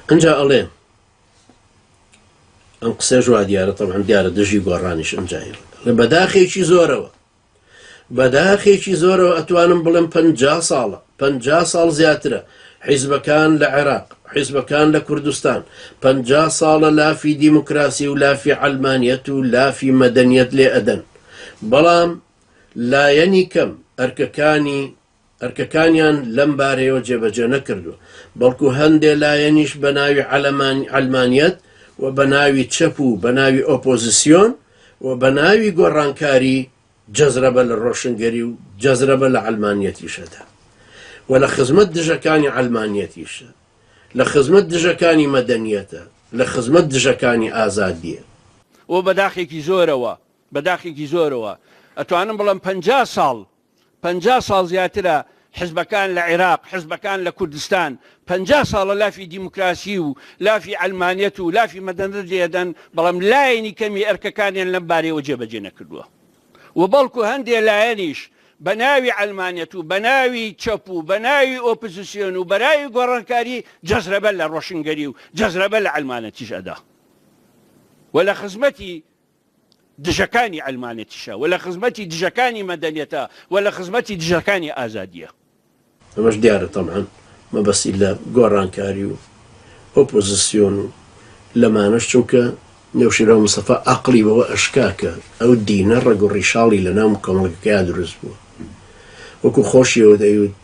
ئەنجا ئەڵێ ئەم قسە ژوا دیارە تەبعەن دیارە دژی گۆڕانیش ئەنجای بەداخێکی زۆرەوە ئەتوانم بڵێم 50 ساڵە 50 ساڵ زیاترە حیزبەکان لە عێراق حیزبەکان لە کوردستان 50 ساڵە لافی دیموکراسی و لافی عەلمانیەت و لافی مەدەنیەت لێ ئەدەن بەڵام لایەنی کەم ئەرکەکانیان لەم بارەیەوە جێبەجێ نەکردووە بەڵکو هەندێ لایەنیش بە ناوی عەلمانیەت و بە ناوی چەپ و بە ناوی ئۆپۆزیسیۆن و بە ناوی گۆڕانکاری جەزرەبە لە ڕۆشنگەری و جەزرەبە لە عەلمانیەتیشەدا و لە خزمەت دژەکانی عەلمانیەتیشە لە خزمەت دژەکانی مەدەنیەتە لە خزمەت دژەکانی ئازادیە و بەداخێکی زۆرەوە ئەتوانم بڵم 50 ساڵ زیاترە حزبەکان لە عێراق حزبەکان لە کوردستان 50 ساڵە لافی دیموکراسی و لافی عەلمانیەت و لافی مەدەنیەت لێدەن بەڵام لایەنی کەمی ئەرکەکانیان لەم بارەیەوە جێبەجێ نەکردووە و بەڵکو هەندێ لایەنیش بە ناوی عەلمانیەت و بە ناوی چەپ و بە ناوی ئۆپۆزیسیۆن و بە ناوی گۆڕانکاری جەزرەبە لە ڕۆشنگەری و جەزرەبە لە عەلمانەتیش ئەدا و لە خزمەتی دژەکانی عەلمانەتیشە و لە خزمەتی دژەکانی مەدەنیەتە و لە خزمەتی دژەکانی ئازادیە ئەمەش دیارە تەبعەن مەبەستی لە گۆڕانکاری و ئۆپۆزیسیۆن و لەمانەش چونکە نێوشیرۆ مستەفا عەقڵی بەوە ئەشکاکە ئەو دینە ڕەگوڕیشاڵی لە ناو کۆمەڵگەکەیان دروست بووە وەکو خۆشیەوە دەیوت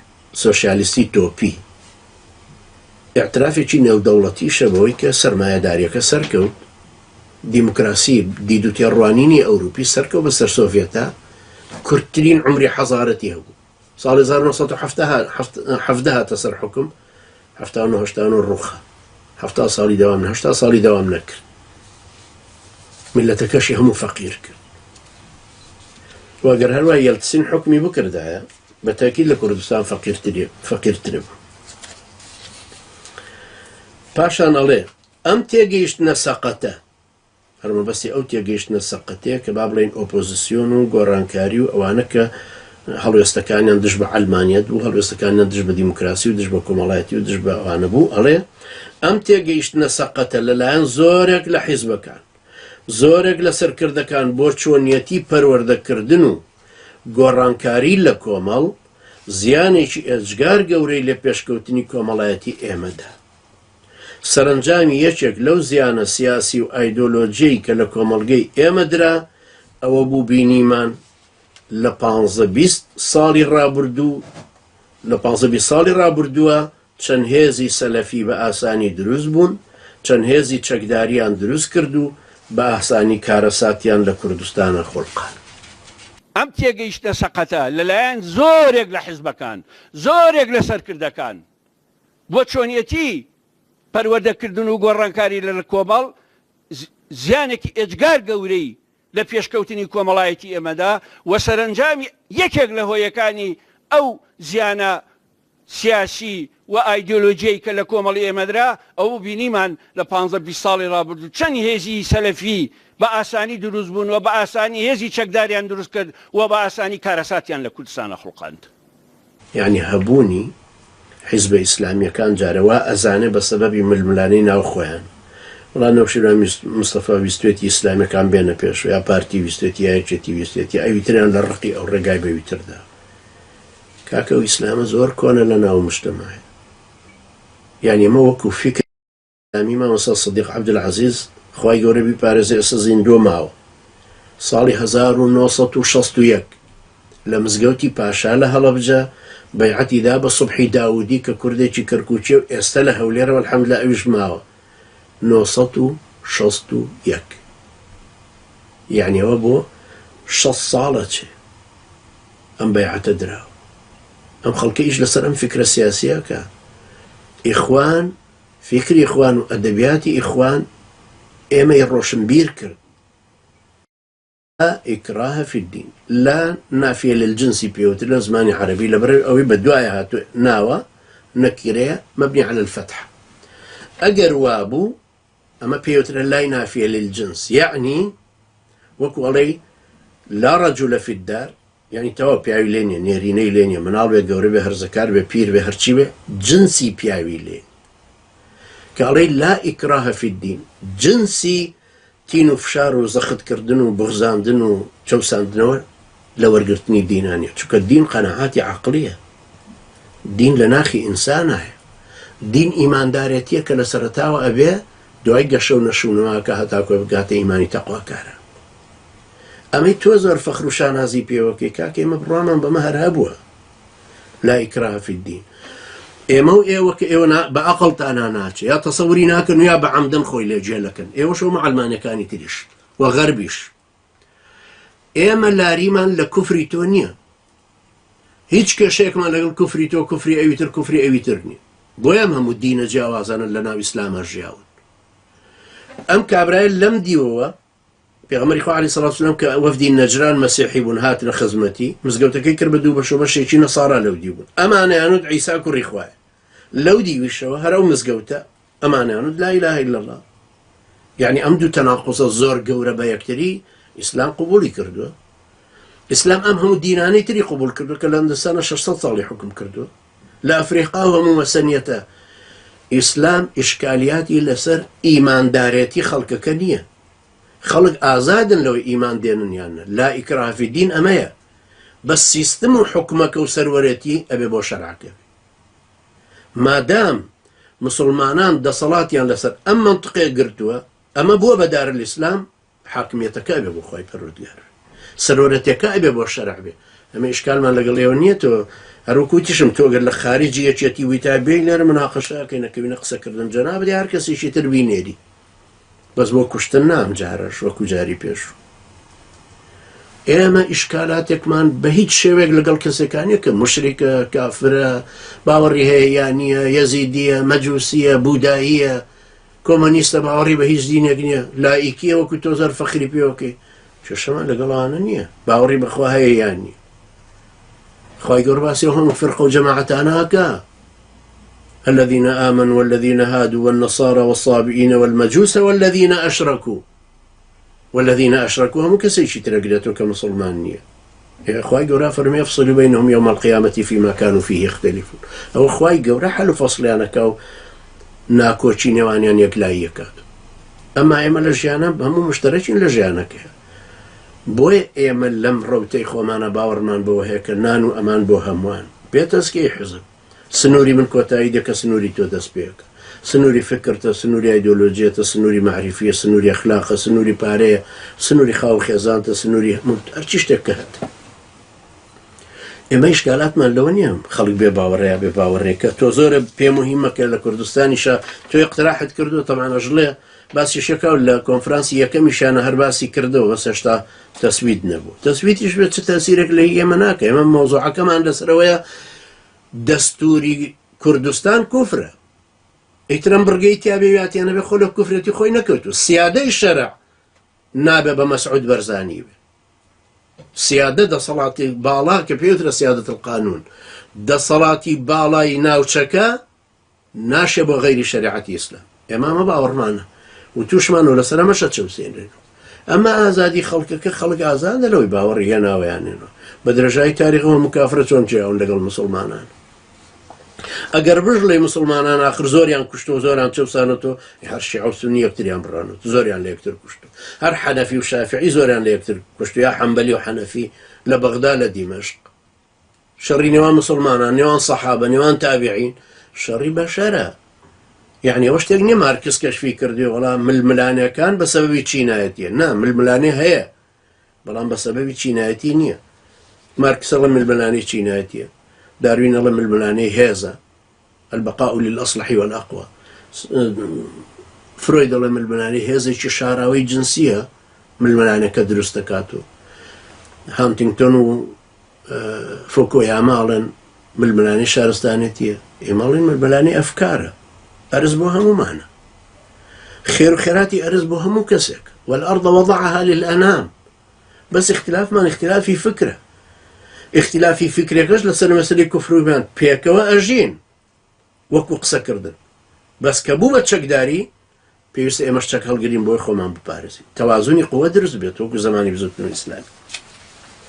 سۆشیالیستی تۆپی ئیعترافێکی نێودەوڵەتیشە بەوەی کە سەرمایەداریەکە سەرکەوت دیموکراسی دیدوتێڕوانینی ئەوروپی سەرکەوت بەسەر سۆڤێتە کورتترین عمری حەزارەتی هەبوو ساڵی 1970 هاتە سەر حکم 1970 ڕوخە 70 ساڵی دەوام 80 ساڵی دەوام نەکرد ملەتەکەشی هەموو فەقیر کرد واگەر هەروە یەلتسین حکمی بکردایە بە تاکید لە کوردستان فەقیرتر بوو پاشان ئەڵێ ئەم تێگەیشتنە سەقەتە هەرمەبەستی ئەو تێگەیشتنە سەقەتەیە کە با بڵێن ئۆپۆزیسیۆن و گۆڕانکاری و ئەوانە کە هەڵوێستەکانیان دژ بە عەلمانیەت بوو هەڵوێستەکانیان دژ بە دیموکراسی و دژ بە کۆمەڵایەتی و دژ بە ئەوانە بوو ئەڵێ ئەم تێگەیشتنە سەقەتە لەلایەن زۆرێک لە حیزبەکان زۆرێک لە سەرکردەکان بۆ چۆنیەتی پەروەردەکردن و گۆڕانکاری لە کۆمەڵ زیانێکی ئەجگار گەورەی لە پێشکەوتنی کۆمەڵایەتی ئێمەدا سەرنجامی یەکێک لەو زیانە سیاسی و ئایدۆلۆجیی کە لە کۆمەڵگەی ئێمە درا ئەوە بوو بینیمان لە 15-20 ساڵی ڕابردووە چەند هێزی سەلەفی بە ئاسانی دروست بوون چەند هێزی چەکداریان دروست کرد و بە ئاسانی کارەساتیان لە کوردستانە خۆڵقان ئەم تێگەیشتە سەقەتە لەلایەن زۆرێک لە حیزبەکان زۆرێک لە سەرکردەکان بۆ چۆنیەتی پەروەردەکردن و گۆڕانکاری لە کۆمەڵ زیانێکی ئەجگار گەورەی لە پێشکەوتنی کۆمەڵایەتی ئێمەدا و سەرنجامی یەکێک لە هۆیەکانی ئەو زیانە سیاسی و ئایدۆلۆجیەی کە لە کۆمەڵی ئێمەدرا ئەو بینیمان لە 15-20 ساڵی ڕابردوو چەند هێزی سەلەفی بە ئاسانی دروست بوون و بە ئاسانی هێزی چەکداریان دروست کرد و بە ئاسانی کارەساتیان لە کوردستانە خوڵقاند یعنی هەبوونی حیزبە ئیسلامیەکان جارەوە ئەزانێ بە سەبەبی ململانەی ناو خۆیان وڵام نەوشیرۆ مستەفا ویستێتی ئیسلامیەکان بێنە پێش یا پارتی ویستێتی یەکێتی ویستێتی ئەویتریان لە ڕقی ئەو ڕێگای بەویتردا کاکە و ئیسلامە زۆر کۆنە لە ناو مشتەمای یعنی ئمە وەکو فیکر ئیسلامی مامۆستا سەدیق عەبدولعەزیز خوای گەورە بیپارێزێ ئێستا زیندوو ماوە ساڵی 1961 لە مزگەوتی پاشا لە هەڵەبجە بەیعەتی دا بە سوبحی داودی کە کوردێکی کەرکووچیە و ئێستا لە هەولێرەوە الحەمدوللا ئەویش ماوە 1961 یعنی ئەوە بۆ 6 ساڵە چێ ئەم بەیعەتە دراوە ئەم خەڵکەیش لەسەر ئەم فکرە سیاسیەکە ئیخوان فکری ئیخوان و ئەدەبیاتی ئیخوان ئێمەی ڕۆشنبیر کرد لا إكراه في الدين لا نافية للجنس بيوتر لە زمانی عربی لەبەر ئەوەی بە دوایە هاتووە ناوە نەکیرەیە مبني على الفتح ئەگەر وابوو ئەمە پێوترە لای نافية للجنس يعني وەکو ئەڵێ لا رجل في الدار يعني تەوا پیاوی لێ نییە نێرینەی لێ نییە مناڵ بێ گەورە بێ هەرزەکار بێ پیر بێ هەرچی بێ جنسی پیاوی لێ كالي لا إكراه في الدين جنسي تين فشار وزخت كردن وبغزاندن وشوساندن لو رقرتني دينانية شو الدين قناعاتي عقلية دين لناخي إنسانه دين إيمان داريتية كلا سرتاوى أبيه دوای گەشە و نەشوونەوەکە هەتاکۆ بگاتە ئیمانی تەقواکارە ئەمەی تۆ زۆر فەخر و شانازی پێوەکەی کاکە ئێمە بڕوامان بەمە هەر هەبووە لا ئیکراها فی الدین ئێمە و ئێوە کە ئێوە بە عەقڵتانە ناچێ یا تەسەووری ناکەن و یا بە عەمدەن خۆی لێ جێلەکەن ئێوەش و مەعەلمانەکانی تریش و غەربیش ئێمە لاریمان لە کوفری تۆ نییە هیچ کێشەیەکمان لەگەڵ کوفری تۆ کوفری ئەویتر کوفری ئەویتر نییە بۆیە هەموو دینە جیاوازانن لە ناو ئیسلامە ژیاون ئەم کابرایە لەم دیوەوە پێغەمبەری خوا عەلەیهی سەڵاتو وسەلام کە وەفدی نەجران مەسیحی بوون هاتنە خزمەتی مزگەوتەکەی کرد بە دوو بەش و بەشێکی نەسارا لەو دی بوون ئەمانەیانوت عیسا کوڕی خوایە لەو دیویشەوە هەر ئەو مزگەوتە ئەمانەیانوت لا ئیلاهە ئیلا الله یعنی ئەم دوو تەناقوسە زۆر گەورە بە یەکتری ئیسلام قبوڵی کردووە ئیسلام ئەم هەموو دینانەی تری قبوڵ کردووە کە لە هەندستانە 600 ساڵی حکم کردووە لە ئەفریقا هەموو مەسەنیەتە ئیسلام ئیشکالیاتی لەسەر ئیماندارێتی خەڵکەکە نییە خەڵک ئازادن لەوەی ئیمان دێننیانە لا ئیکراها فی الدین ئەمەیە بە سیستم و حکومەکە و سەروەرەتی ئەبێ بۆ شەرعەکە مادام مسلمانان دەسەڵاتیان لەسەر ئەم منطقەیە گرتووە ئەمە بووە بە دارالئیسلام حاکمیەتەکە ئەبێ بۆ خۆی پەروەردگار سەروەرەتەکە ئەبێ بۆ شەرع بێ ئەمە ئیشکالمان لەگەڵ ئێوە نییە تۆ هەروکوتیشم تۆگەر لە خارجی یەکێتی ویتا بێ لێرە مناقەشەکەی نەکەوینە قسەکردن جەنابەتی هەر کەسێکی تر بینێری بەس بۆ کوشتن نام جارەش وەکو جاری پێش ئێمە ئیشکالاتێکمان بە هیچ شێوێک لەگەڵ کەسەکانیە کە مشریکە کافرە باوەڕی هەیە یان نییە یەزیدیە مەجووسیە بوداییە کۆمۆنیستە باوەڕی بە هیچ دینێک نییە لاییکیە وەکو تۆ زۆر فەخری پێوەکەی کێشەمان لەگەڵانە نییە باوەڕی بەخوا هەیە یان نییە خواهي قرباسي هم فرقوا جماعتاناك الذين آمنوا والذين هادوا والنصارى والصابئين والمجوس والذين أشركوا هم كسيشي ترقلتوا كمسلمانية يا أخوائي قورا فرمي يفصل بينهم يوم القيامة فيما كانوا فيه يختلفون أو أخوائي قورا حلو فصليانك أو ناكوشي نوانيان يكلايك أما إما لجيانا هم مشتركين لجيانك بۆیە ئێمە لەم ڕەوتەی خۆمانە باوەڕمان بەوە هەیە کە نان و ئەمان بۆ هەمووان بێتەسکەی حزب سنووری من کۆتایی دەکە سنووری تۆ دەست پێکە سنووری فکرتە سنووری ئایدۆلۆجیەتە سنووری معریفیە سنووری ئەخلاقە سنووری پارەیە سنووری خاو خێزانتە سنووری هەرچی شتێک کە هەت ئێمە ئیشکالاتمان لەوە نییە خەڵک بێ باوەڕەیە بێ باوەڕێکە تۆ زۆرە پێ مهمەکە لە کوردستانیشە تۆ اقتراحت کردو تەمانە ژڵێ باسی شەکەو لە کۆنفرانسی یەکەمیشانە هەر باسی کردەوە بەس هێشتا تەسوید نەبوو تەسویدیش بێت چ تەسیرێک لە ئێمە ناکە ئێمە مەوزوعەکەمان لەسەرەوەیە دەستوری کوردستان کوفرە ئیترم بڕگەی تیابێ واتیانە بێ خۆ لە کوفرەتی خۆی نەکەوتو سیادەی شەرع نابێ بە مەسعود بەرزانی بێ سیادە دەسەڵاتی باڵا کە پێوترە سیادەت القانون دەسەڵاتی باڵای ناوچەکە ناشێ بۆ غەیری شەریعەتی ئیسلام ئێمە ئەمە باوەڕمانە و تووشمان لەسەر ئەمەشە چەوسێنرێن ئەمە ئازادی خەڵکەکە خەڵک ئازادە لەوەی باوەڕی هێناوەیانێنەوە بە درێژایی تاریخەوە مکافرە چۆن جیاون لەگەڵ مسلمانان ئەگەر بژڵێ مسلمانان ئاخر زۆریان کوشتەوە زۆریان چەوسانەوە هەر شیعە و سونی یەکتریان بڕانەوە زۆریان لە یەکتر کوشتە هەر حەنەفی و شافعی زۆریان لە یەکتر کوشتە یا حەنبەلی و حەنەفی لە بەغدا لە دیمەشق شەڕی نێوان مسلمانان نێوان سەحابە نێوان تابعین شەڕی بەشەرە يعني ئەوە شتێک نییە مارکس کەشفی کردوێ وەڵام ململانەکان بە سەبەبی چینایەتیە نا ململانێ هەیە بەڵام بە سەبەبی چینایەتی نییە مارکس ئەڵێ ململانەی چینایەتیە داروین ئەڵێ ململانەی هێزە البقاء للأصلح والأقوى فروید ئەڵێ ململانەی هێزێکی شاراوەی جنسیە ململانەکە دروست دەکاتەوە هانتینگتۆن و فۆکۆیاما ئەڵێن ململانەی شارستانێتیە ئێمە ئەڵێن ململانەی ئەفکارە ئەرز بۆ هەمومانە خێر و خێراتی ئەرز بۆ هەموو کەسێک والأرض وضعها للأنام بس اختلافمان اختلافی فکرە اختلافی فکرێکەش لەسەر مەسەلەی کوفر و ایمان پێکەوە ئەژین وەکو قسەکردن بەس کە بوو بە چەکداری پێویستە ئێمەش چەک هەڵگرین بۆی خۆمان بپارێزین تەوازونی قووە دروست بێت وەکو زەمانی بزوتنەوەی ئیسلامی